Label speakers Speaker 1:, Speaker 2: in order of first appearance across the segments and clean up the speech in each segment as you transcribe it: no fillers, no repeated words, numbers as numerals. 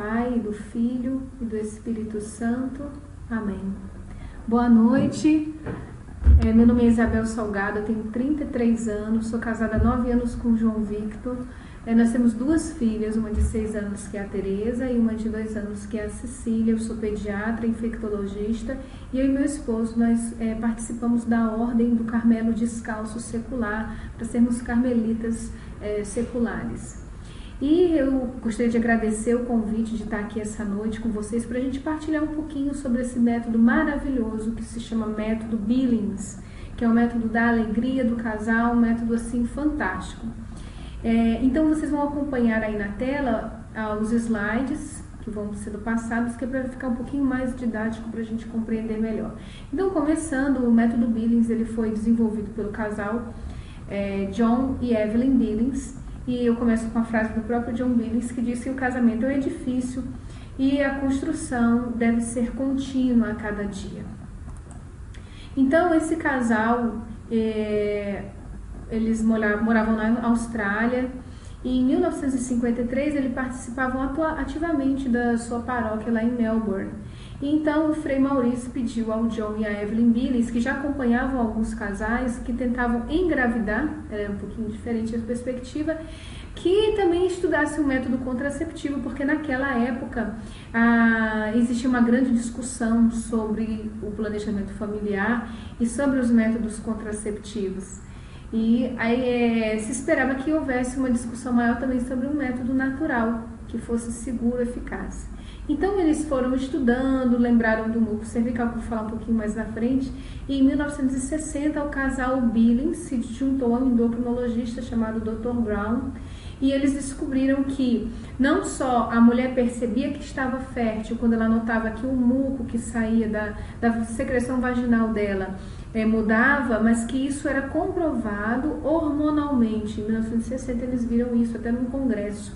Speaker 1: Pai, do Filho e do Espírito Santo. Amém. Boa noite. Meu nome é Isabel Salgado, eu tenho 33 anos, sou casada há 9 anos com o João Victor. Nós temos 2 filhas, uma de 6 anos que é a Tereza e uma de 2 anos que é a Cecília. Eu sou pediatra, infectologista e eu e meu esposo nós participamos da Ordem do Carmelo Descalço Secular para sermos carmelitas seculares. E eu gostaria de agradecer o convite de estar aqui essa noite com vocês para a gente partilhar um pouquinho sobre esse método maravilhoso que se chama método Billings, que é o método da alegria do casal, um método assim fantástico. Então vocês vão acompanhar aí na tela os slides que vão sendo passados, que é para ficar um pouquinho mais didático para a gente compreender melhor. Então, começando, o método Billings ele foi desenvolvido pelo casal John e Evelyn Billings, e eu começo com a frase do próprio John Billings que diz que o casamento é um edifício e a construção deve ser contínua a cada dia. Então, esse casal eles moravam na Austrália e em 1953 eles participavam ativamente da sua paróquia lá em Melbourne. E então o Frei Maurício pediu ao John e a Evelyn Billings, que já acompanhavam alguns casais que tentavam engravidar, era um pouquinho diferente a perspectiva, que também estudasse o método contraceptivo, porque naquela época existia uma grande discussão sobre o planejamento familiar e sobre os métodos contraceptivos. E aí se esperava que houvesse uma discussão maior também sobre um método natural, que fosse seguro e eficaz. Então eles foram estudando, lembraram do núcleo cervical, que eu vou falar um pouquinho mais na frente, e em 1960 o casal Billings se juntou a um endocrinologista chamado Dr. Brown, e eles descobriram que não só a mulher percebia que estava fértil quando ela notava que o muco que saía da secreção vaginal dela mudava, mas que isso era comprovado hormonalmente. Em 1960 eles viram isso até num congresso.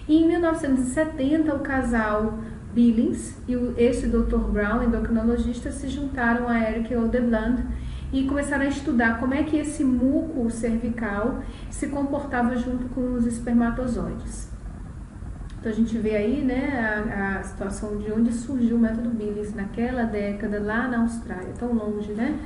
Speaker 1: E em 1970 o casal Billings e esse Dr. Brown, endocrinologista, se juntaram a Eric Oldebland e começaram a estudar como é que esse muco cervical se comportava junto com os espermatozoides. Então a gente vê aí, né, a situação de onde surgiu o método Billings naquela década lá na Austrália, tão longe, né?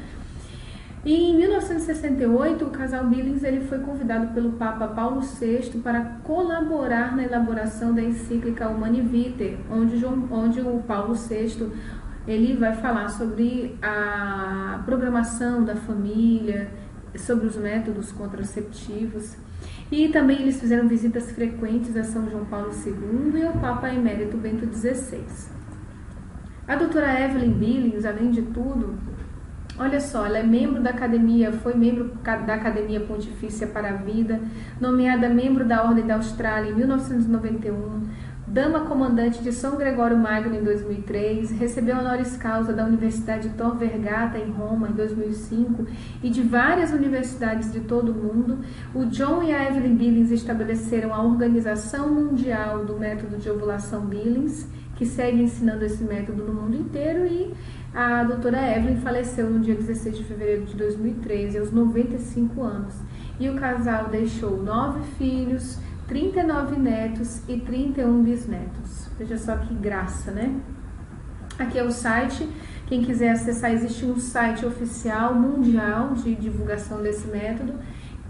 Speaker 1: E em 1968 o casal Billings ele foi convidado pelo Papa Paulo VI para colaborar na elaboração da encíclica Humani Vitae, onde o Paulo VI ele vai falar sobre a programação da família, sobre os métodos contraceptivos. E também eles fizeram visitas frequentes a São João Paulo II e ao Papa Emérito Bento XVI. A doutora Evelyn Billings, além de tudo, olha só, ela é membro da academia, foi membro da Academia Pontifícia para a Vida, nomeada membro da Ordem da Austrália em 1991, dama comandante de São Gregório Magno em 2003, recebeu honoris causa da Universidade Tor Vergata em Roma em 2005 e de várias universidades de todo o mundo. O John e a Evelyn Billings estabeleceram a Organização Mundial do Método de Ovulação Billings, que segue ensinando esse método no mundo inteiro, e a doutora Evelyn faleceu no dia 16 de fevereiro de 2013, aos 95 anos. E o casal deixou 9 filhos, 39 netos e 31 bisnetos. Veja só que graça, né? Aqui é o site. Quem quiser acessar, existe um site oficial mundial de divulgação desse método,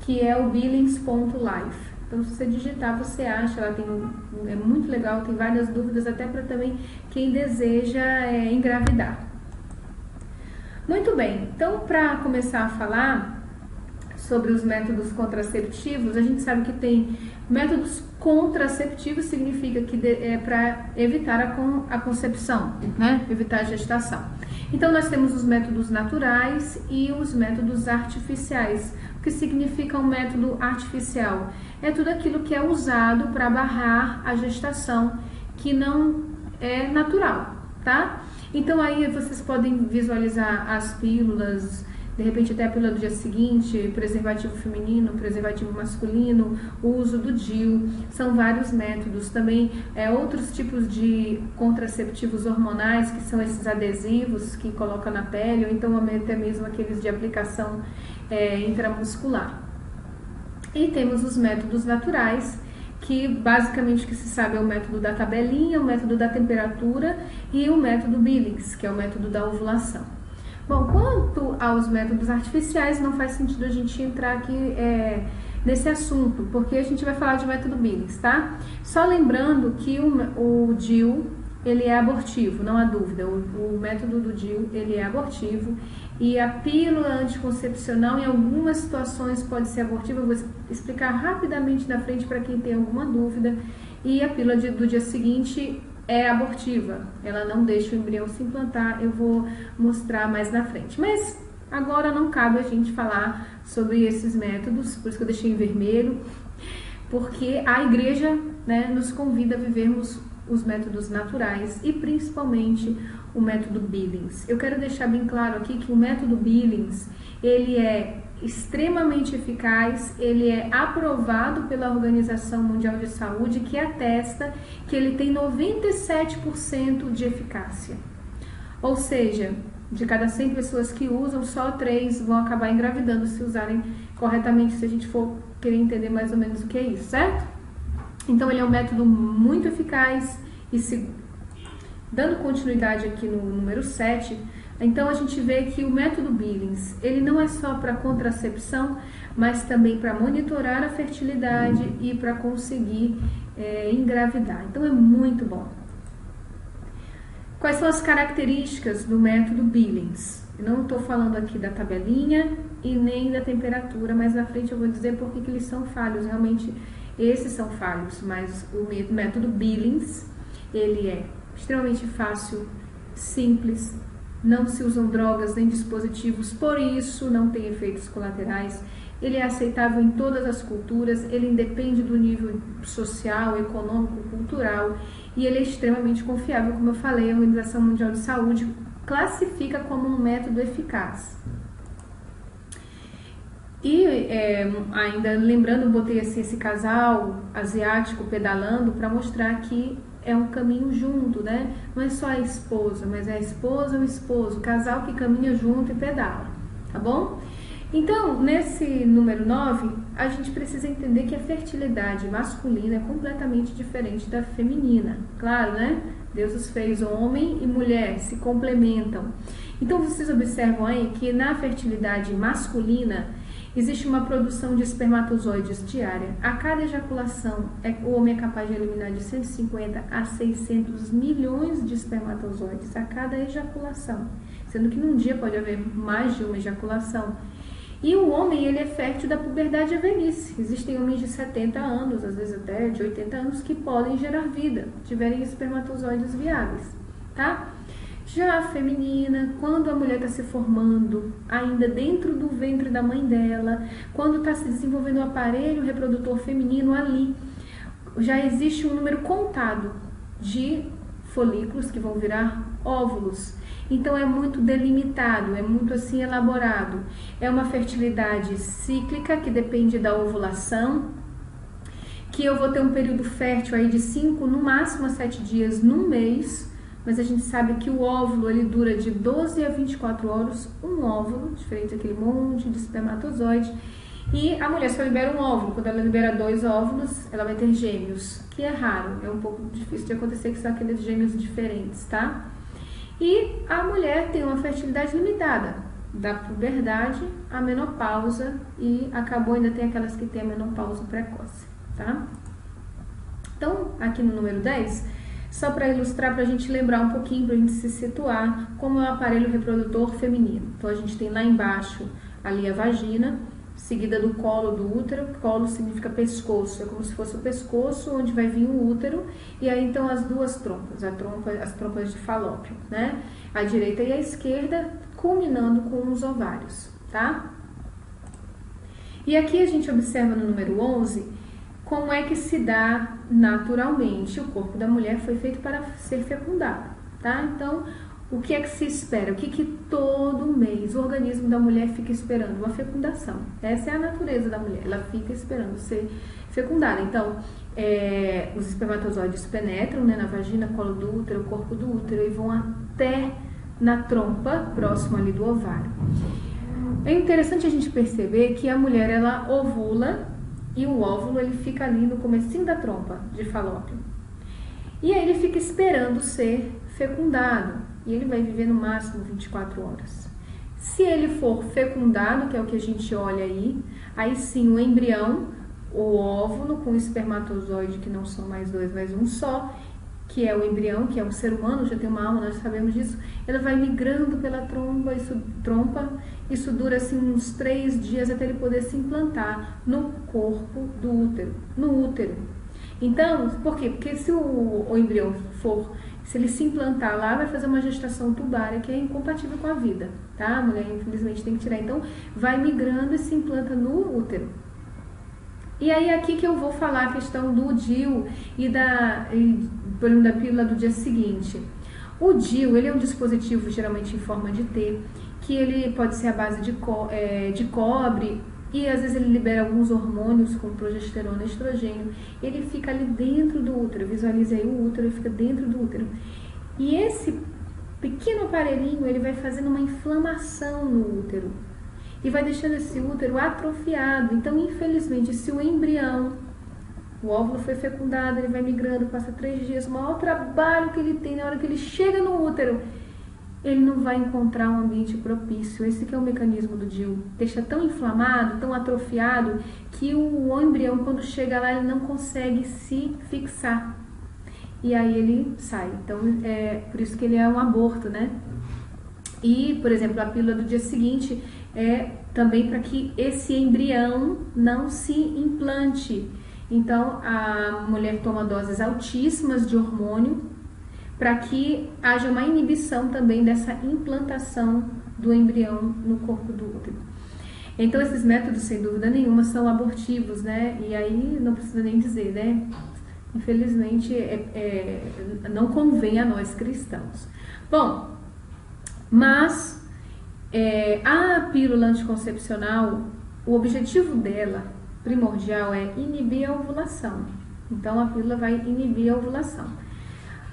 Speaker 1: que é o billings.life. Então, se você digitar, você acha, ela é muito legal, tem várias dúvidas, até para também quem deseja engravidar. Muito bem, então para começar a falar sobre os métodos contraceptivos, a gente sabe que tem métodos contraceptivos, significa que é para evitar a concepção, né? Evitar a gestação. Então nós temos os métodos naturais e os métodos artificiais. O que significa um método artificial? É tudo aquilo que é usado para barrar a gestação, que não é natural, tá? Então aí vocês podem visualizar as pílulas, de repente até a pílula do dia seguinte, preservativo feminino, preservativo masculino, o uso do DIU, são vários métodos. Também outros tipos de contraceptivos hormonais, que são esses adesivos que coloca na pele, ou então até mesmo aqueles de aplicação intramuscular. E temos os métodos naturais, que basicamente o que se sabe é o método da tabelinha, o método da temperatura e o método Billings, que é o método da ovulação. Bom, quanto aos métodos artificiais, não faz sentido a gente entrar aqui nesse assunto, porque a gente vai falar de método Billings, tá? Só lembrando que o DIU, ele é abortivo, não há dúvida, o método do DIU, ele é abortivo, e a pílula anticoncepcional, em algumas situações, pode ser abortiva. Eu vou explicar rapidamente na frente para quem tem alguma dúvida. E a pílula do dia seguinte é abortiva, ela não deixa o embrião se implantar. Eu vou mostrar mais na frente. Mas agora não cabe a gente falar sobre esses métodos, por isso que eu deixei em vermelho, porque a igreja, né, nos convida a vivermos os métodos naturais e principalmente o método Billings. Eu quero deixar bem claro aqui que o método Billings, ele é extremamente eficaz, ele é aprovado pela Organização Mundial de Saúde, que atesta que ele tem 97% de eficácia. Ou seja, de cada 100 pessoas que usam, só 3 vão acabar engravidando se usarem corretamente, se a gente for querer entender mais ou menos o que é isso, certo? Então ele é um método muito eficaz e seguro. Dando continuidade aqui no número 7, então a gente vê que o método Billings, ele não é só para contracepção, mas também para monitorar a fertilidade e para conseguir engravidar. Então é muito bom. Quais são as características do método Billings? Eu não estou falando aqui da tabelinha e nem da temperatura, mas na frente eu vou dizer por que eles são falhos. Realmente esses são falhos, mas o método Billings, ele é extremamente fácil, simples, não se usam drogas nem dispositivos, por isso não tem efeitos colaterais. Ele é aceitável em todas as culturas, ele independe do nível social, econômico, cultural, e ele é extremamente confiável, como eu falei. A Organização Mundial de Saúde classifica como um método eficaz. E ainda lembrando, eu botei assim, esse casal asiático pedalando para mostrar que é um caminho junto, né? Não é só a esposa, mas é a esposa e o esposo, o casal que caminha junto e pedala, tá bom? Então, nesse número 9, a gente precisa entender que a fertilidade masculina é completamente diferente da feminina. Claro, né? Deus os fez homem e mulher, se complementam. Então, vocês observam aí que na fertilidade masculina existe uma produção de espermatozoides diária. A cada ejaculação, o homem é capaz de eliminar de 150 a 600 milhões de espermatozoides a cada ejaculação, sendo que num dia pode haver mais de uma ejaculação. E o homem, ele é fértil da puberdade à velhice. Existem homens de 70 anos, às vezes até de 80 anos, que podem gerar vida, tiverem espermatozoides viáveis, tá? Já a feminina, quando a mulher está se formando, ainda dentro do ventre da mãe dela, quando está se desenvolvendo o aparelho reprodutor feminino ali, já existe um número contado de folículos que vão virar óvulos. Então é muito delimitado, é muito assim elaborado. É uma fertilidade cíclica que depende da ovulação, que eu vou ter um período fértil aí de 5, no máximo a 7 dias num mês. Mas a gente sabe que o óvulo, ele dura de 12 a 24 horas, um óvulo, diferente daquele monte de espermatozoide. E a mulher só libera um óvulo. Quando ela libera 2 óvulos, ela vai ter gêmeos, que é raro, é um pouco difícil de acontecer, que são aqueles gêmeos diferentes, tá? E a mulher tem uma fertilidade limitada, da puberdade à menopausa, e acabou, ainda tem aquelas que têm a menopausa precoce, tá? Então, aqui no número 10... só para ilustrar, para a gente lembrar um pouquinho, para a gente se situar, como é o aparelho reprodutor feminino. Então, a gente tem lá embaixo ali a vagina, seguida do colo do útero. Colo significa pescoço, é como se fosse o pescoço onde vai vir o útero. E aí, então, as duas trompas, as trompas de falópio, né? A direita e a esquerda, culminando com os ovários, tá? E aqui a gente observa no número 11... como é que se dá naturalmente. O corpo da mulher foi feito para ser fecundado, tá? Então, o que é que se espera? O que todo mês o organismo da mulher fica esperando? Uma fecundação. Essa é a natureza da mulher, ela fica esperando ser fecundada. Então, os espermatozoides penetram, né, na vagina, colo do útero, corpo do útero, e vão até na trompa, próximo ali do ovário. É interessante a gente perceber que a mulher, ela ovula e o óvulo ele fica ali no comecinho da trompa de Falópio. E aí ele fica esperando ser fecundado, e ele vai viver no máximo 24 horas. Se ele for fecundado, que é o que a gente olha aí sim o embrião, o óvulo com o espermatozoide, que não são mais dois, mas um só, que é o embrião, que é um ser humano, já tem uma alma, nós sabemos disso, ela vai migrando pela trompa, isso dura assim uns 3 dias até ele poder se implantar no corpo do útero, no útero. Então, por quê? Porque se o embrião se ele se implantar lá, vai fazer uma gestação tubária que é incompatível com a vida, tá? A mulher, infelizmente, tem que tirar. Então, vai migrando e se implanta no útero. E aí, aqui que eu vou falar a questão do DIU e da pílula do dia seguinte. O DIU, ele é um dispositivo, geralmente em forma de T, que ele pode ser à base de cobre, e às vezes ele libera alguns hormônios como progesterona e estrogênio. Ele fica ali dentro do útero, visualize aí o útero, ele fica dentro do útero. E esse pequeno aparelhinho, ele vai fazendo uma inflamação no útero e vai deixando esse útero atrofiado. Então, infelizmente, se o embrião, o óvulo foi fecundado, ele vai migrando, passa 3 dias, o maior trabalho que ele tem na hora que ele chega no útero, ele não vai encontrar um ambiente propício. Esse que é o mecanismo do DIU. Deixa tão inflamado, tão atrofiado, que o embrião, quando chega lá, ele não consegue se fixar. E aí ele sai. Então, é por isso que ele é um aborto, né? E, por exemplo, a pílula do dia seguinte é também para que esse embrião não se implante. Então, a mulher toma doses altíssimas de hormônio, para que haja uma inibição também dessa implantação do embrião no corpo do útero. Então, esses métodos, sem dúvida nenhuma, são abortivos, né? E aí, não precisa nem dizer, né? Infelizmente, não convém a nós cristãos. Bom, mas a pílula anticoncepcional, o objetivo dela, primordial, é inibir a ovulação. Então, a pílula vai inibir a ovulação.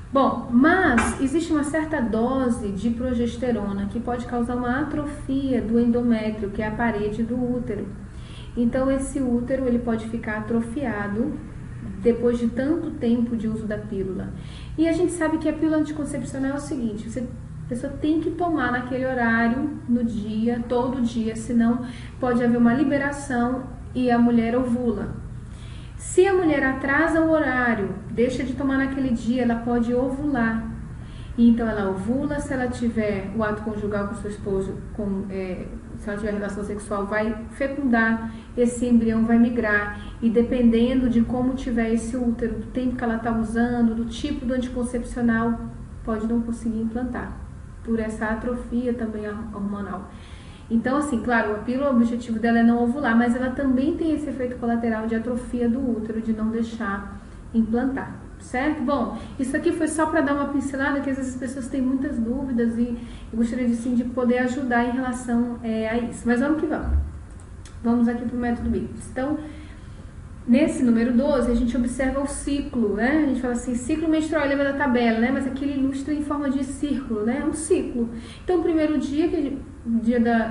Speaker 1: Bom, mas existe uma certa dose de progesterona que pode causar uma atrofia do endométrio, que é a parede do útero. Então, esse útero ele pode ficar atrofiado depois de tanto tempo de uso da pílula. E a gente sabe que a pílula anticoncepcional é o seguinte, a pessoa tem que tomar naquele horário, no dia, todo dia, senão pode haver uma liberação e a mulher ovula. Se a mulher atrasa o horário, deixa de tomar naquele dia, ela pode ovular. Então, ela ovula, se ela tiver o ato conjugal com seu esposo, se ela tiver relação sexual, vai fecundar, esse embrião vai migrar. E dependendo de como tiver esse útero, do tempo que ela está usando, do tipo do anticoncepcional, pode não conseguir implantar, por essa atrofia também hormonal. Então, assim, claro, a pílula, o objetivo dela é não ovular, mas ela também tem esse efeito colateral de atrofia do útero, de não deixar implantar, certo? Bom, isso aqui foi só para dar uma pincelada, que às vezes as pessoas têm muitas dúvidas e eu gostaria de poder ajudar em relação a isso. Mas vamos que vamos. Vamos aqui para o método Billings. Então, nesse número 12, a gente observa o ciclo, né? A gente fala assim, ciclo menstrual, lembra da tabela, né? Mas aqui ele ilustra em forma de círculo, né? É um ciclo. Então, o primeiro dia,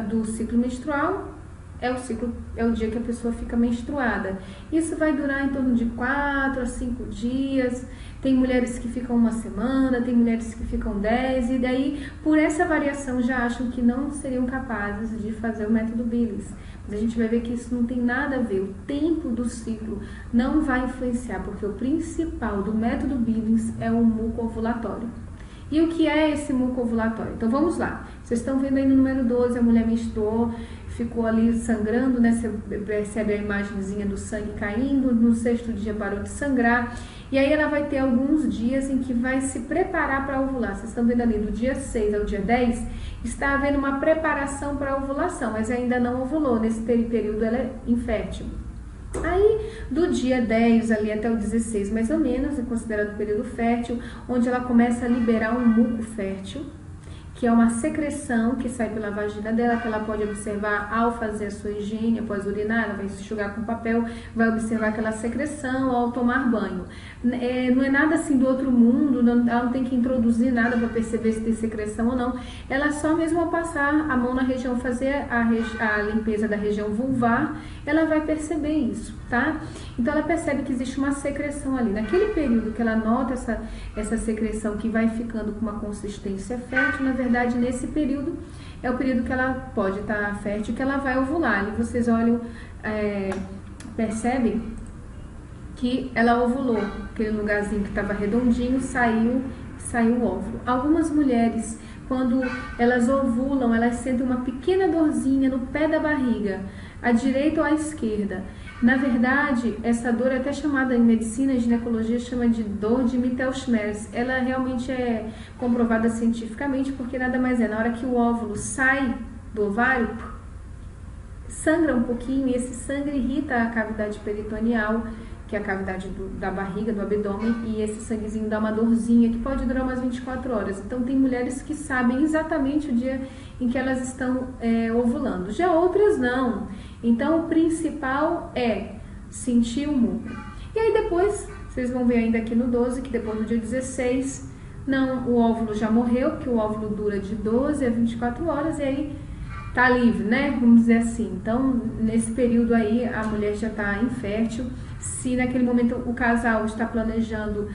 Speaker 1: do ciclo menstrual, é o dia que a pessoa fica menstruada. Isso vai durar em torno de 4 a 5 dias. Tem mulheres que ficam 1 semana, tem mulheres que ficam 10, e daí, por essa variação, já acham que não seriam capazes de fazer o método Billings. Mas a gente vai ver que isso não tem nada a ver. O tempo do ciclo não vai influenciar, porque o principal do método Billings é o muco ovulatório. E o que é esse muco ovulatório? Então vamos lá. Vocês estão vendo aí no número 12, a mulher menstruou, ficou ali sangrando, né? Você percebe a imagenzinha do sangue caindo, no 6º dia parou de sangrar. E aí ela vai ter alguns dias em que vai se preparar para ovular. Vocês estão vendo ali, do dia 6 ao dia 10, está havendo uma preparação para a ovulação, mas ainda não ovulou. Nesse período ela é infértil. Aí, do dia 10 ali até o 16, mais ou menos, é considerado o período fértil, onde ela começa a liberar um muco fértil, que é uma secreção que sai pela vagina dela, que ela pode observar ao fazer a sua higiene, após urinar, ela vai se enxugar com papel, vai observar aquela secreção ao tomar banho. Não é nada assim do outro mundo, ela não tem que introduzir nada para perceber se tem secreção ou não. Ela só mesmo ao passar a mão na região, fazer a limpeza da região vulvar, ela vai perceber isso, tá? Então ela percebe que existe uma secreção ali. Naquele período que ela nota essa secreção que vai ficando com uma consistência fértil, na verdade nesse período é o período que ela pode estar fértil, que ela vai ovular. Ali vocês olham, percebem que ela ovulou, aquele lugarzinho que estava redondinho, saiu o óvulo. Algumas mulheres, quando elas ovulam, elas sentem uma pequena dorzinha no pé da barriga, à direita ou à esquerda. Na verdade, essa dor é até chamada em medicina e ginecologia, chama de dor de Mittelschmerz. Ela realmente é comprovada cientificamente, porque nada mais é, na hora que o óvulo sai do ovário, sangra um pouquinho, e esse sangue irrita a cavidade peritoneal, que é a cavidade da barriga, do abdômen, e esse sanguezinho dá uma dorzinha que pode durar umas 24 horas. Então tem mulheres que sabem exatamente o dia em que elas estão ovulando, já outras não. Então o principal é sentir o muco. E aí depois, vocês vão ver ainda aqui no 12, que depois do dia 16, o óvulo já morreu, porque o óvulo dura de 12 a 24 horas, e aí tá livre, né? Vamos dizer assim. Então, nesse período aí, a mulher já tá infértil. Se naquele momento o casal está planejando,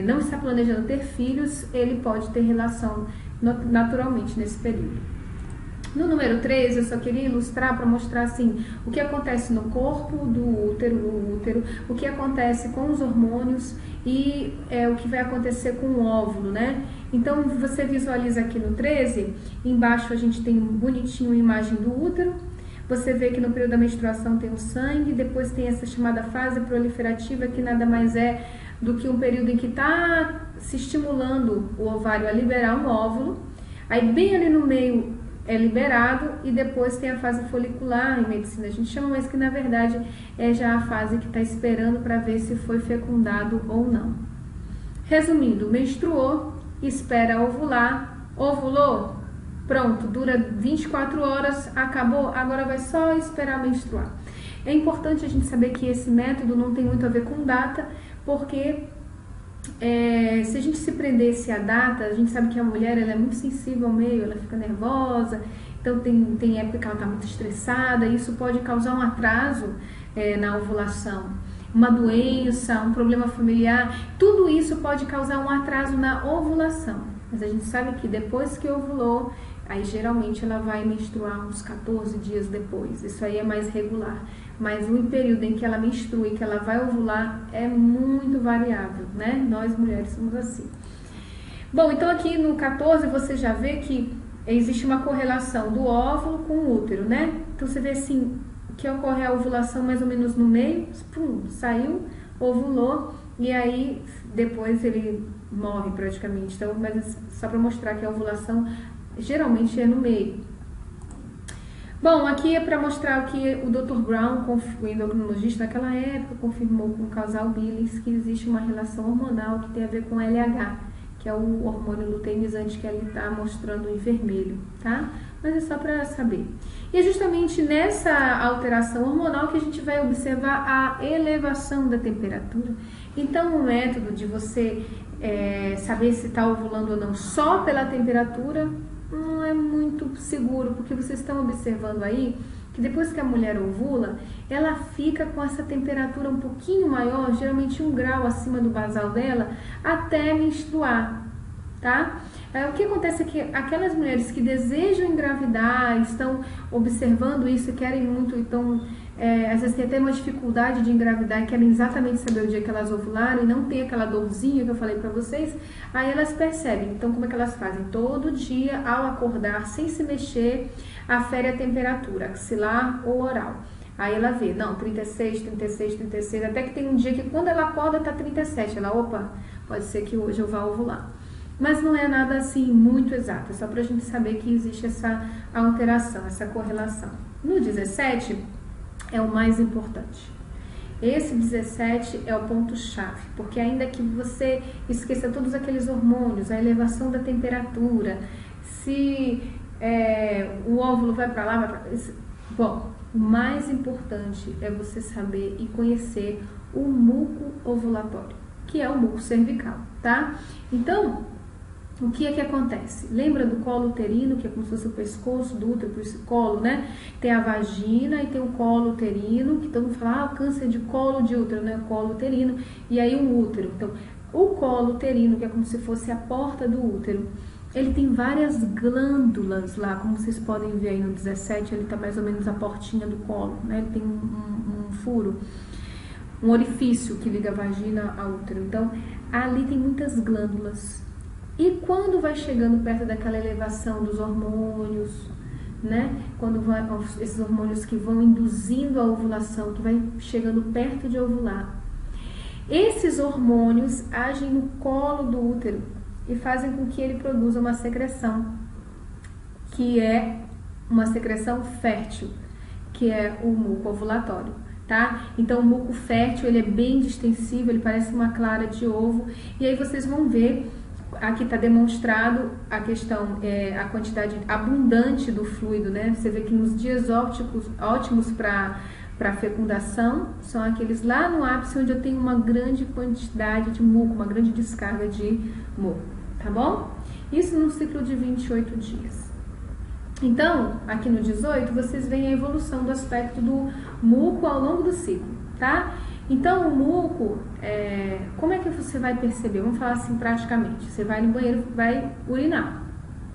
Speaker 1: não está planejando ter filhos, ele pode ter relação naturalmente nesse período. No número 3, eu só queria ilustrar para mostrar assim, o que acontece no corpo do útero, o que acontece com os hormônios e o que vai acontecer com o óvulo, né? Então, você visualiza aqui no 13, embaixo a gente tem bonitinho a imagem do útero. Você vê que no período da menstruação tem o sangue, depois tem essa chamada fase proliferativa, que nada mais é do que um período em que está se estimulando o ovário a liberar um óvulo. Aí bem ali no meio é liberado, e depois tem a fase folicular, em medicina a gente chama, mas que na verdade é já a fase que está esperando para ver se foi fecundado ou não. Resumindo, menstruou, espera ovular, ovulou, pronto, dura 24 horas, acabou, agora vai só esperar menstruar. É importante a gente saber que esse método não tem muito a ver com data, porque se a gente se prendesse à data, a gente sabe que a mulher ela é muito sensível ao meio, ela fica nervosa, então tem época que ela está muito estressada, e isso pode causar um atraso na ovulação. Uma doença, um problema familiar, tudo isso pode causar um atraso na ovulação. Mas a gente sabe que depois que ovulou, aí geralmente ela vai menstruar uns 14 dias depois. Isso aí é mais regular. Mas o período em que ela menstrua e que ela vai ovular é muito variável, né? Nós mulheres somos assim. Bom, então aqui no 14 você já vê que existe uma correlação do óvulo com o útero, né? Então você vê assim, que ocorre a ovulação mais ou menos no meio, pum, saiu, ovulou, e aí depois ele morre praticamente. Então, mas só para mostrar que a ovulação geralmente é no meio. Bom, aqui é para mostrar o que o Dr. Brown, o endocrinologista naquela época, confirmou com o casal Billings, que existe uma relação hormonal que tem a ver com LH, que é o hormônio luteinizante que ele está mostrando em vermelho, tá? Mas é só para saber. E é justamente nessa alteração hormonal que a gente vai observar a elevação da temperatura. Então, o método de você saber se está ovulando ou não só pela temperatura não é muito seguro, porque vocês estão observando aí que depois que a mulher ovula, ela fica com essa temperatura um pouquinho maior, geralmente 1 grau acima do basal dela, até menstruar, tá? O que acontece é que aquelas mulheres que desejam engravidar, estão observando isso e querem muito, então às vezes tem até uma dificuldade de engravidar e querem exatamente saber o dia que elas ovularam e não tem aquela dorzinha que eu falei pra vocês, aí elas percebem. Então como é que elas fazem? Todo dia, ao acordar, sem se mexer, afere a temperatura, axilar ou oral. Aí ela vê, não, 36, 36, 36, até que tem um dia que quando ela acorda tá 37, ela, opa, pode ser que hoje eu vá ovular. Mas não é nada assim muito exato, é só pra gente saber que existe essa alteração, essa correlação. No 17 é o mais importante. Esse 17 é o ponto-chave, porque ainda que você esqueça todos aqueles hormônios, a elevação da temperatura, se o óvulo vai para lá, vai pra... Bom, o mais importante é você saber e conhecer o muco ovulatório, que é o muco cervical, tá? Então, o que é que acontece? Lembra do colo uterino, que é como se fosse o pescoço do útero, por esse colo, né? Tem a vagina e tem o colo uterino, que todo mundo fala, câncer de colo de útero, né? Colo uterino, e aí o útero. Então, o colo uterino, que é como se fosse a porta do útero, ele tem várias glândulas lá, como vocês podem ver aí no 17, ele tá mais ou menos a portinha do colo, né? Ele tem um furo, um orifício que liga a vagina ao útero. Então, ali tem muitas glândulas. E quando vai chegando perto daquela elevação dos hormônios, né? Quando esses hormônios que vão induzindo a ovulação, que vai chegando perto de ovular, esses hormônios agem no colo do útero e fazem com que ele produza uma secreção, que é uma secreção fértil, que é o muco ovulatório, tá? Então, o muco fértil, ele é bem distensível, ele parece uma clara de ovo, e aí vocês vão ver. Aqui está demonstrado a questão, a quantidade abundante do fluido, né? Você vê que nos dias ótimos para fecundação são aqueles lá no ápice onde eu tenho uma grande quantidade de muco, uma grande descarga de muco, tá bom? Isso no ciclo de 28 dias. Então, aqui no 18, vocês veem a evolução do aspecto do muco ao longo do ciclo, tá? Então, o muco, como é que você vai perceber? Vamos falar assim praticamente. Você vai no banheiro, vai urinar.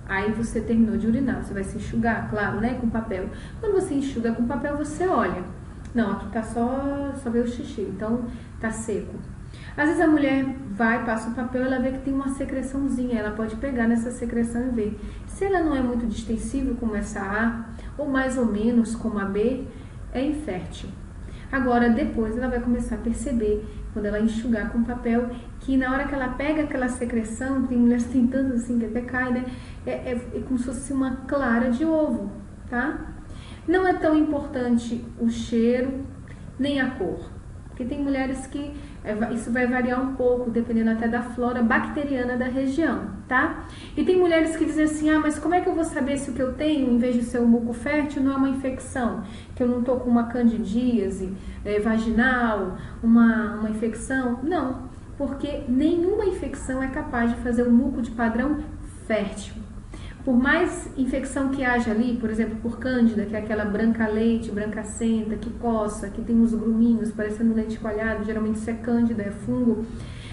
Speaker 1: Aí você terminou de urinar, você vai se enxugar, claro, né, com papel. Quando você enxuga com papel, você olha. Não, aqui tá só veio o xixi, então tá seco. Às vezes a mulher vai, passa o papel, ela vê que tem uma secreçãozinha, ela pode pegar nessa secreção e ver. Se ela não é muito distensível como essa A, ou mais ou menos como a B, é infértil. Agora, depois ela vai começar a perceber, quando ela enxugar com papel, que na hora que ela pega aquela secreção, tem mulheres que tem tantas assim que até cai, né? É como se fosse uma clara de ovo, tá? Não é tão importante o cheiro, nem a cor. Porque tem mulheres que isso vai variar um pouco, dependendo até da flora bacteriana da região, tá? E tem mulheres que dizem assim, mas como é que eu vou saber se o que eu tenho, em vez de ser um muco fértil, não é uma infecção? Que eu não tô com uma candidíase vaginal, uma infecção? Não, porque nenhuma infecção é capaz de fazer o muco de padrão fértil. Por mais infecção que haja ali, por exemplo, por cândida, que é aquela branca leite, brancacenta, que coça, que tem uns gruminhos parecendo leite coalhado, geralmente isso é cândida, é fungo,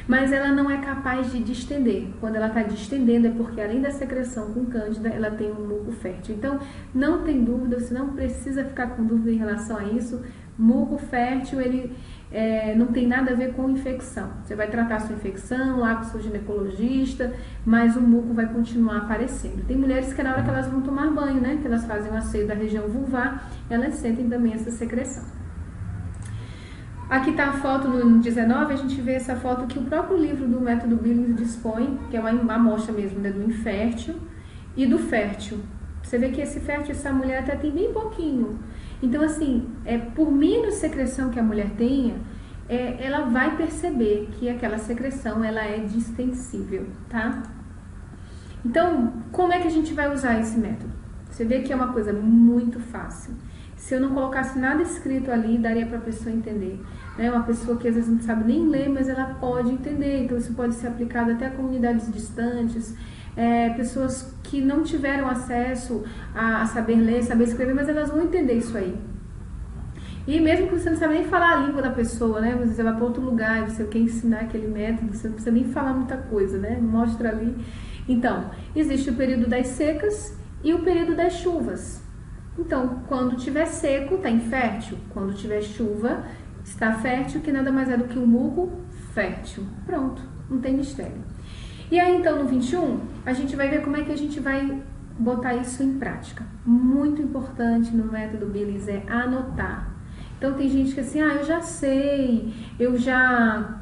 Speaker 1: mas ela não é capaz de distender. Quando ela está distendendo é porque além da secreção com cândida, ela tem um muco fértil. Então, não tem dúvida, você não precisa ficar com dúvida em relação a isso. Muco fértil, ele não tem nada a ver com infecção. Você vai tratar a sua infecção lá com o seu ginecologista, mas o muco vai continuar aparecendo. Tem mulheres que na hora que elas vão tomar banho, né, que elas fazem o asseio da região vulvar, elas sentem também essa secreção. Aqui está a foto no 19, a gente vê essa foto que o próprio livro do método Billings dispõe, que é uma amostra mesmo, né, do infértil e do fértil. Você vê que esse fértil, essa mulher até tem bem pouquinho. Então, assim, por menos secreção que a mulher tenha, ela vai perceber que aquela secreção, ela é distensível, tá? Então, como é que a gente vai usar esse método? Você vê que é uma coisa muito fácil. Se eu não colocasse nada escrito ali, daria para a pessoa entender. Né? Uma pessoa que às vezes não sabe nem ler, mas ela pode entender. Então, isso pode ser aplicado até a comunidades distantes, pessoas que não tiveram acesso a saber ler, saber escrever, mas elas vão entender isso aí. E mesmo que você não sabe nem falar a língua da pessoa, né? Você vai para outro lugar e você quer ensinar aquele método, você não precisa nem falar muita coisa, né? Mostra ali. Então, existe o período das secas e o período das chuvas. Então, quando tiver seco, está infértil. Quando tiver chuva, está fértil, que nada mais é do que um muco fértil. Pronto, não tem mistério. E aí, então, no 21, a gente vai ver como é que a gente vai botar isso em prática. Muito importante no método Billings é anotar. Então, tem gente que assim, eu já sei, eu já,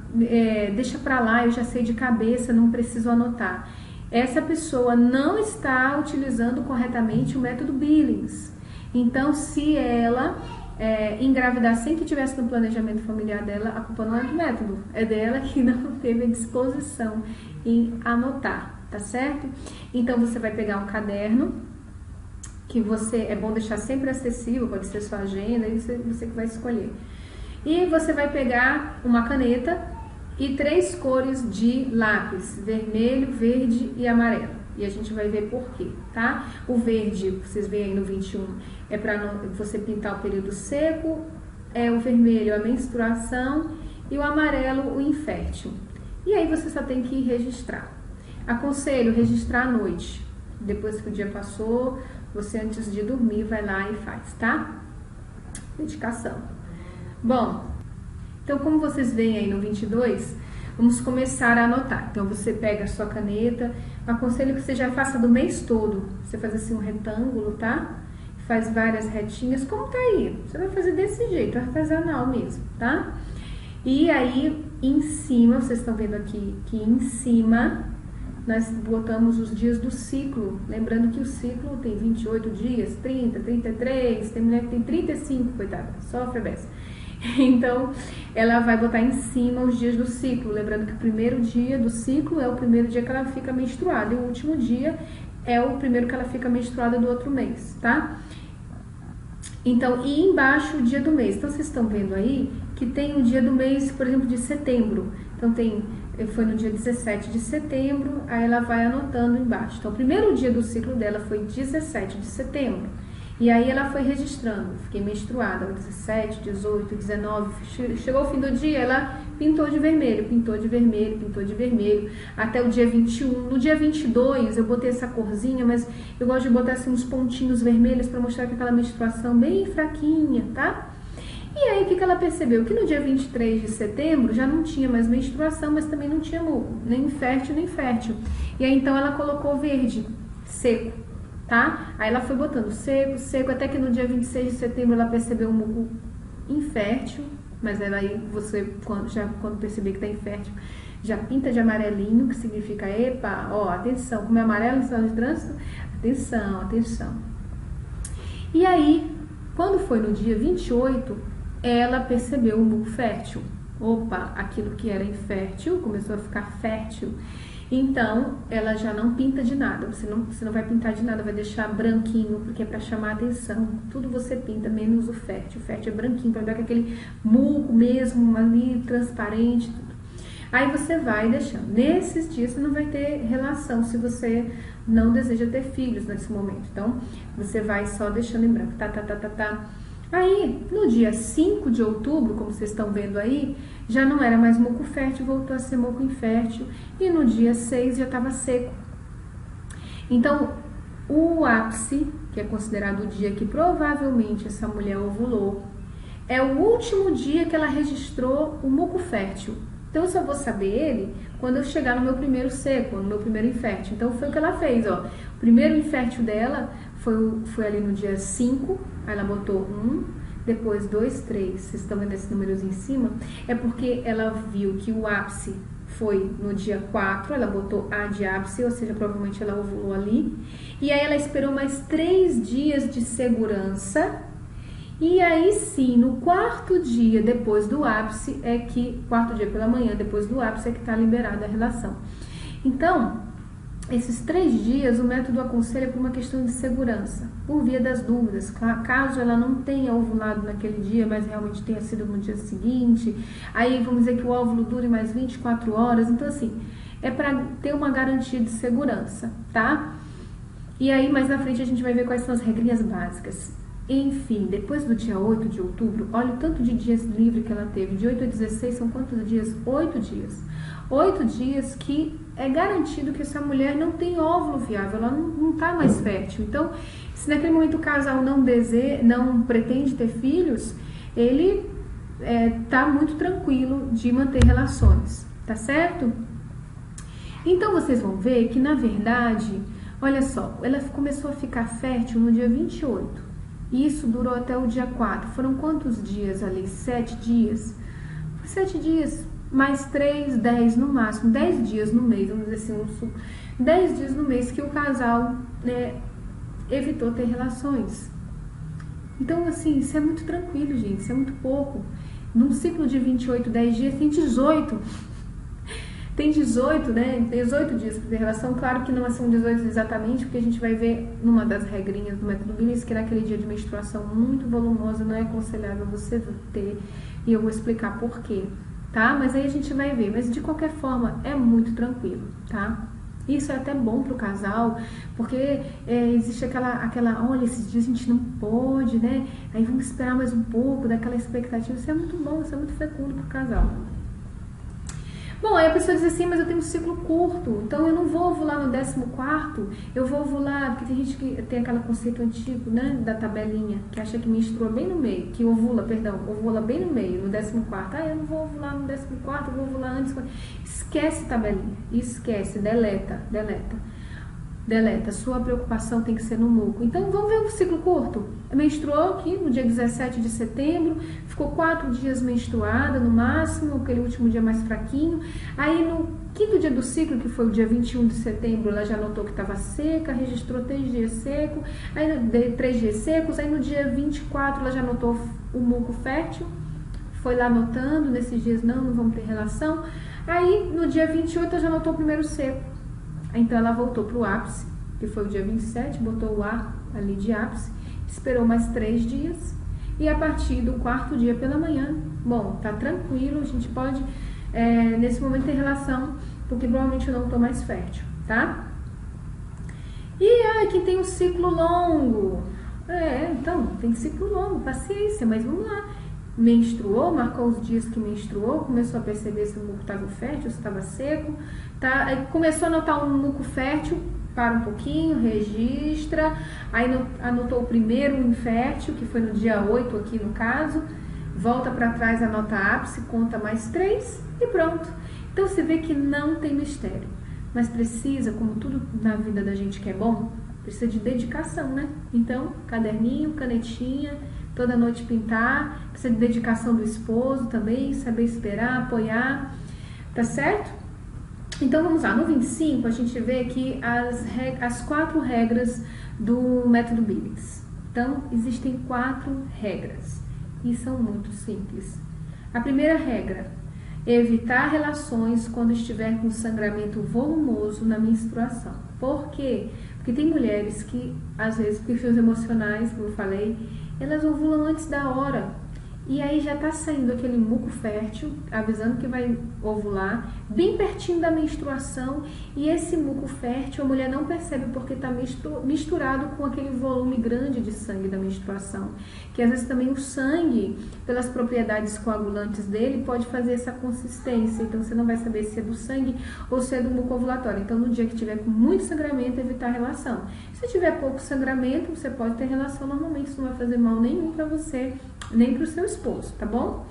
Speaker 1: deixa pra lá, eu já sei de cabeça, não preciso anotar. Essa pessoa não está utilizando corretamente o método Billings. Então, se ela engravidar sem que tivesse no planejamento familiar dela, a culpa não é do método, é dela que não teve a disposição em anotar, tá certo? Então você vai pegar um caderno, que é bom deixar sempre acessível, pode ser sua agenda, aí você que vai escolher. E você vai pegar uma caneta e 3 cores de lápis, vermelho, verde e amarelo. E a gente vai ver por quê, tá? O verde, vocês veem aí no 21, é para você pintar o período seco, o vermelho a menstruação e o amarelo o infértil. E aí você só tem que registrar. Aconselho registrar à noite. Depois que o dia passou, você antes de dormir vai lá e faz, tá? Dedicação. Bom, então como vocês veem aí no 22, vamos começar a anotar. Então você pega a sua caneta, aconselho que você já faça do mês todo. Você faz assim um retângulo, tá? Faz várias retinhas, como tá aí. Você vai fazer desse jeito, artesanal mesmo, tá? E aí em cima, vocês estão vendo aqui que em cima nós botamos os dias do ciclo. Lembrando que o ciclo tem 28 dias, 30, 33, tem mulher que tem 35, coitada, sofre a beça. Então, ela vai botar em cima os dias do ciclo. Lembrando que o primeiro dia do ciclo é o primeiro dia que ela fica menstruada. E o último dia é o primeiro que ela fica menstruada do outro mês, tá? Então, e embaixo o dia do mês. Então, vocês estão vendo aí que tem o dia do mês, por exemplo, de setembro. Então, foi no dia 17 de setembro, aí ela vai anotando embaixo. Então, o primeiro dia do ciclo dela foi 17 de setembro. E aí ela foi registrando, fiquei menstruada, 17, 18, 19, chegou o fim do dia, ela pintou de vermelho, pintou de vermelho, pintou de vermelho, até o dia 21. No dia 22 eu botei essa corzinha, mas eu gosto de botar assim uns pontinhos vermelhos para mostrar que aquela menstruação bem fraquinha, tá? E aí o que ela percebeu? Que no dia 23 de setembro já não tinha mais menstruação, mas também não tinha muco, nem fértil nem fértil. E aí então ela colocou verde, seco. Tá? Aí ela foi botando seco, seco, até que no dia 26 de setembro ela percebeu um muco infértil, mas aí você, quando perceber que tá infértil, já pinta de amarelinho, que significa, epa, ó, atenção, como é amarelo no sinal de trânsito, atenção, atenção. E aí, quando foi no dia 28, ela percebeu o muco fértil. Opa, aquilo que era infértil começou a ficar fértil. Então, ela já não pinta de nada, você não vai pintar de nada, vai deixar branquinho, porque é para chamar a atenção. Tudo você pinta, menos o fértil. O fértil é branquinho, para dar aquele muco mesmo ali, transparente, tudo. Aí você vai deixando. Nesses dias você não vai ter relação, se você não deseja ter filhos nesse momento. Então, você vai só deixando em branco, tá. Aí, no dia 5 de outubro, como vocês estão vendo aí, já não era mais muco fértil, voltou a ser muco infértil. E no dia 6 já estava seco. Então, o ápice, que é considerado o dia que provavelmente essa mulher ovulou, é o último dia que ela registrou o muco fértil. Então, eu só vou saber ele quando eu chegar no meu primeiro seco, no meu primeiro infértil. Então, foi o que ela fez, ó. O primeiro infértil dela foi ali no dia 5, aí ela botou 1, depois 2, 3. Vocês estão vendo esse númerozinho em cima? É porque ela viu que o ápice foi no dia 4, ela botou A de ápice, ou seja, provavelmente ela ovulou ali. E aí ela esperou mais 3 dias de segurança. E aí sim, no 4º dia depois do ápice, 4º dia pela manhã depois do ápice, é que está liberada a relação. Então, esses 3 dias, o método aconselha por uma questão de segurança, por via das dúvidas. Caso ela não tenha ovulado naquele dia, mas realmente tenha sido no dia seguinte, aí vamos dizer que o óvulo dure mais 24 horas. Então, assim, é para ter uma garantia de segurança, tá? E aí, mais na frente, a gente vai ver quais são as regrinhas básicas. Enfim, depois do dia 8 de outubro, olha o tanto de dias livre que ela teve. De 8 a 16 são quantos dias? 8 dias. 8 dias que é garantido que essa mulher não tem óvulo viável, ela não está mais fértil. Então, se naquele momento o casal não pretende ter filhos, ele tá muito tranquilo de manter relações, tá certo? Então, vocês vão ver que, na verdade, olha só, ela começou a ficar fértil no dia 28. E isso durou até o dia 4. Foram quantos dias ali? 7 dias? 7 dias, mais 3, 10 no máximo. 10 dias no mês, vamos dizer assim, 10 dias no mês que o casal evitou ter relações. Então, assim, isso é muito tranquilo, gente, isso é muito pouco. Num ciclo de 28, 10 dias, tem 18. Tem 18, né? Tem 18 dias para ter relação. Claro que não são 18 exatamente, porque a gente vai ver numa das regrinhas do método Billings que naquele dia de menstruação muito volumosa não é aconselhável você ter. E eu vou explicar por quê, tá? Mas aí a gente vai ver. Mas de qualquer forma, é muito tranquilo, tá? Isso é até bom pro casal, porque existe aquela, olha, esses dias a gente não pode, né? Aí vamos esperar mais um pouco, daquela expectativa. Isso é muito bom, isso é muito fecundo pro casal. Bom, aí a pessoa diz assim, mas eu tenho um ciclo curto, então eu não vou ovular no 14º, eu vou ovular, porque tem gente que tem aquele conceito antigo, né, da tabelinha, que acha que menstrua bem no meio, que ovula bem no meio, no 14º. Ah, eu não vou ovular no 14º, eu vou ovular antes. Esquece tabelinha, esquece, deleta. Sua preocupação tem que ser no muco. Então, vamos ver o ciclo curto. Menstruou aqui no dia 17 de setembro, ficou 4 dias menstruada no máximo, aquele último dia mais fraquinho. Aí, no 5º dia do ciclo, que foi o dia 21 de setembro, ela já notou que estava seca, registrou 3 dias seco, aí 3 dias secos. Aí, no dia 24, ela já notou o muco fértil, foi lá notando, nesses dias não vamos ter relação. Aí, no dia 28, ela já notou o primeiro seco. Então, ela voltou para o ápice, que foi o dia 27, botou o ar ali de ápice, esperou mais 3 dias, e a partir do 4º dia pela manhã, bom, tá tranquilo, a gente pode, nesse momento, ter relação, porque provavelmente eu não tô mais fértil, tá? E, quem tem um ciclo longo, então, tem ciclo longo, paciência, mas vamos lá. Menstruou, marcou os dias que menstruou, começou a perceber se o muco estava fértil, se estava seco, tá? Aí começou a notar um muco fértil, para um pouquinho, registra, aí anotou o primeiro infértil, que foi no dia 8 aqui no caso, volta para trás, anota ápice, conta mais 3 e pronto. Então você vê que não tem mistério, mas precisa, como tudo na vida da gente que é bom, precisa de dedicação, né? Então, caderninho, canetinha, toda noite pintar, precisa de dedicação do esposo também, saber esperar, apoiar, tá certo? Então vamos lá, no 25 a gente vê aqui as 4 regras do método Billings. Então existem 4 regras e são muito simples. A primeira regra, evitar relações quando estiver com sangramento volumoso na menstruação. Por quê? Porque tem mulheres que, às vezes, por perfis emocionais, como eu falei, elas ovulam antes da hora. E aí já tá saindo aquele muco fértil, avisando que vai ovular, bem pertinho da menstruação. E esse muco fértil a mulher não percebe porque tá misturado com aquele volume grande de sangue da menstruação. Que às vezes também o sangue, pelas propriedades coagulantes dele, pode fazer essa consistência. Então você não vai saber se é do sangue ou se é do muco ovulatório. Então no dia que tiver com muito sangramento, evitar a relação. Se tiver pouco sangramento, você pode ter relação normalmente, isso não vai fazer mal nenhum para você, nem para o seu esposo, tá bom?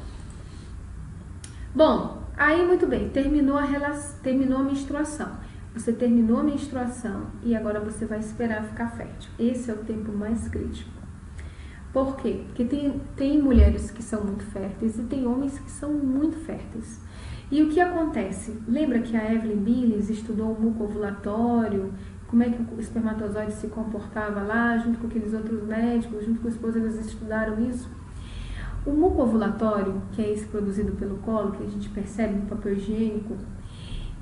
Speaker 1: Bom, aí muito bem, terminou a menstruação. Você terminou a menstruação e agora você vai esperar ficar fértil. Esse é o tempo mais crítico. Por quê? Porque tem mulheres que são muito férteis e tem homens que são muito férteis. E o que acontece? Lembra que a Evelyn Billings estudou o muco ovulatório, como é que o espermatozoide se comportava lá, junto com aqueles outros médicos, junto com o esposo, eles estudaram isso? O muco ovulatório, que é esse produzido pelo colo, que a gente percebe no papel higiênico,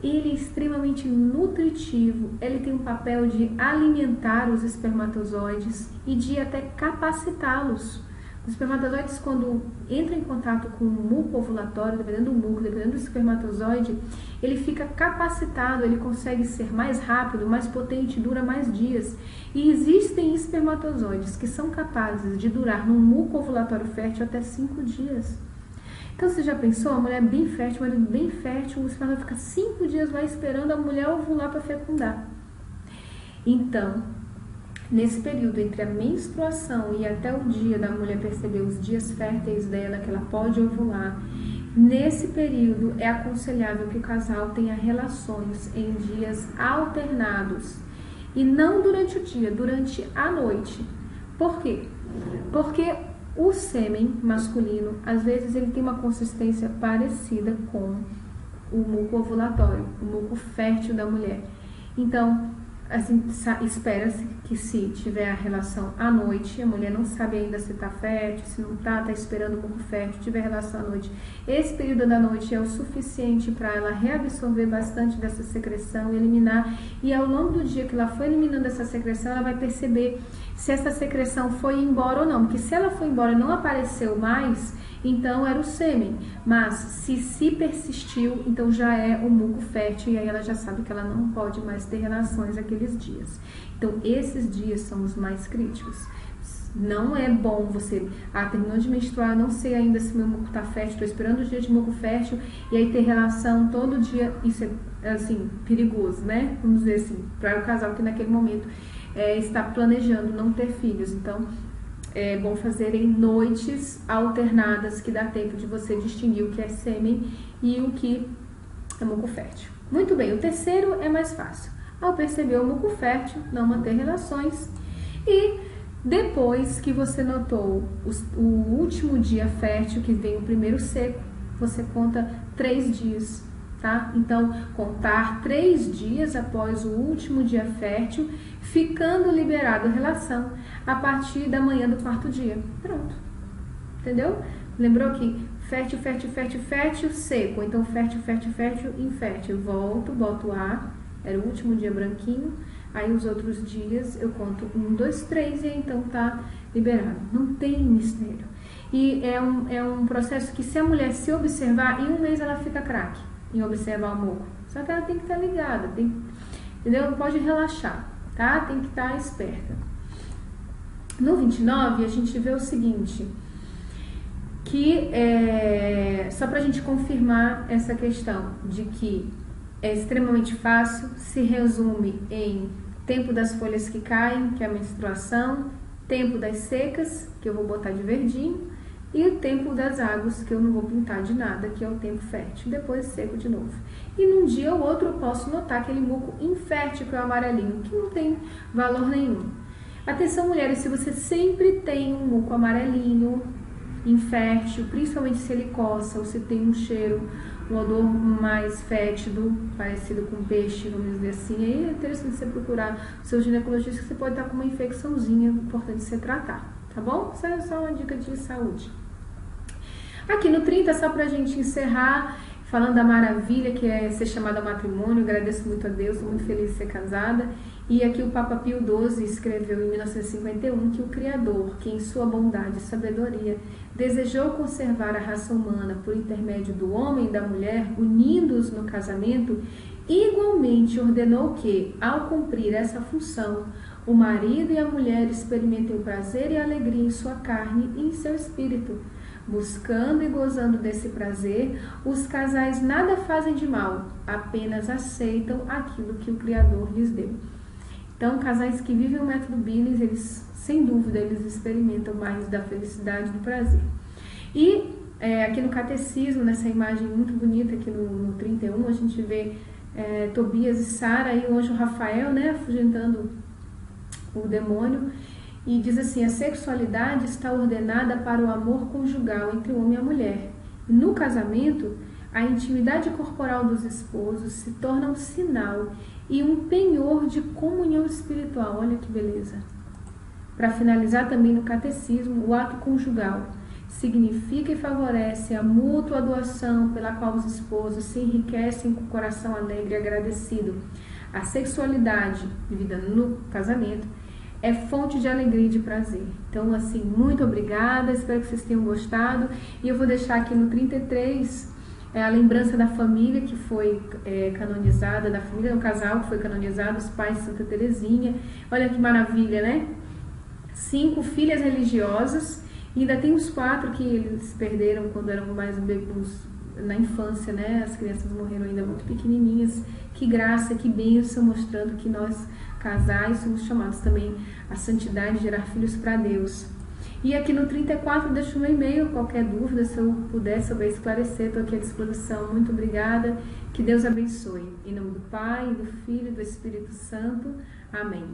Speaker 1: ele é extremamente nutritivo, ele tem um papel de alimentar os espermatozoides e de até capacitá-los. Os espermatozoides, quando entram em contato com o muco ovulatório, dependendo do muco, dependendo do espermatozoide, ele fica capacitado, ele consegue ser mais rápido, mais potente, dura mais dias. E existem espermatozoides que são capazes de durar num muco ovulatório fértil até 5 dias. Então você já pensou, a mulher bem fértil, o marido bem fértil, o espermatozoide fica 5 dias lá esperando a mulher ovular para fecundar. Então, nesse período entre a menstruação e até o dia da mulher perceber os dias férteis dela, que ela pode ovular, nesse período é aconselhável que o casal tenha relações em dias alternados e não durante o dia, durante a noite. Por quê? Porque o sêmen masculino, às vezes, ele tem uma consistência parecida com o muco ovulatório, o muco fértil da mulher. Então, assim, espera-se que se tiver a relação à noite, a mulher não sabe ainda se tá fértil, se não tá esperando o muco fértil, tiver relação à noite, esse período da noite é o suficiente para ela reabsorver bastante dessa secreção, eliminar, e ao longo do dia que ela for eliminando essa secreção, ela vai perceber se essa secreção foi embora ou não, porque se ela foi embora e não apareceu mais, então era o sêmen, mas se persistiu, então já é o muco fértil, e aí ela já sabe que ela não pode mais ter relações aqueles dias. Então esses dias são os mais críticos. Não é bom você, terminou de menstruar, não sei ainda se meu muco tá fértil, tô esperando o dia de muco fértil, e aí ter relação todo dia, isso é assim, perigoso, né? Vamos dizer assim, para o casal que naquele momento está planejando não ter filhos. Então é bom fazer em noites alternadas, que dá tempo de você distinguir o que é sêmen e o que é muco fértil. Muito bem, o terceiro é mais fácil. Ao perceber o muco fértil, não manter relações. E depois que você notou o último dia fértil, que vem o primeiro seco, você conta 3 dias, tá? Então, contar 3 dias após o último dia fértil, ficando liberado a relação a partir da manhã do 4º dia. Pronto. Entendeu? Lembrou que fértil, fértil, fértil, fértil, seco. Então, fértil, fértil, fértil, infértil. Volto, boto A, era o último dia branquinho. Aí os outros dias eu conto 1, 2, 3 e então tá liberado. Não tem mistério. E é um processo que, se a mulher se observar, em 1 mês ela fica craque em observar o muco. Só que ela tem que estar ligada, entendeu? Não pode relaxar, tá? Tem que estar esperta. No 29, a gente vê o seguinte, que só pra gente confirmar essa questão de que é extremamente fácil, se resume em tempo das folhas que caem, que é a menstruação, tempo das secas, que eu vou botar de verdinho, e o tempo das águas, que eu não vou pintar de nada, que é o tempo fértil, depois seco de novo. E num dia ou outro eu posso notar aquele muco infértil, que é o amarelinho, que não tem valor nenhum. Atenção, mulheres, se você sempre tem um muco amarelinho, infértil, principalmente se ele coça ou se tem um cheiro, um odor mais fétido, parecido com peixe, vamos dizer assim, aí é interessante você procurar o seu ginecologista, que você pode estar com uma infecçãozinha, importante você tratar, tá bom? Isso é só uma dica de saúde. Aqui no 30, só pra gente encerrar, falando da maravilha que é ser chamada ao matrimônio, agradeço muito a Deus, estou muito feliz de ser casada. E aqui o Papa Pio XII escreveu em 1951 que o Criador, que em sua bondade e sabedoria desejou conservar a raça humana por intermédio do homem e da mulher, unindo-os no casamento, igualmente ordenou que, ao cumprir essa função, o marido e a mulher experimentem o prazer e a alegria em sua carne e em seu espírito. Buscando e gozando desse prazer, os casais nada fazem de mal, apenas aceitam aquilo que o Criador lhes deu. Então, casais que vivem o método Billings, eles, sem dúvida, eles experimentam mais da felicidade e do prazer. E aqui no Catecismo, nessa imagem muito bonita, aqui no 31, a gente vê Tobias e Sara e o anjo Rafael, né, afugentando o demônio. E diz assim: a sexualidade está ordenada para o amor conjugal entre o homem e a mulher. E no casamento, a intimidade corporal dos esposos se torna um sinal e um penhor de comunhão espiritual. Olha que beleza. Para finalizar, também no Catecismo, o ato conjugal significa e favorece a mútua doação pela qual os esposos se enriquecem com o coração alegre e agradecido. A sexualidade vivida no casamento é fonte de alegria e de prazer. Então, assim, muito obrigada, espero que vocês tenham gostado. E eu vou deixar aqui no 33 a lembrança da família que foi canonizada, da família do casal que foi canonizado, os pais de Santa Teresinha. Olha que maravilha, né? 5 filhas religiosas, e ainda tem os 4 que eles perderam quando eram mais na infância, né? As crianças morreram ainda muito pequenininhas. Que graça, que bênção, mostrando que nós, casais, somos chamados também à santidade, gerar filhos para Deus. E aqui no 34, deixo meu e-mail, qualquer dúvida, se eu puder saber esclarecer, estou aqui à disposição. Muito obrigada, que Deus abençoe. Em nome do Pai, do Filho e do Espírito Santo. Amém.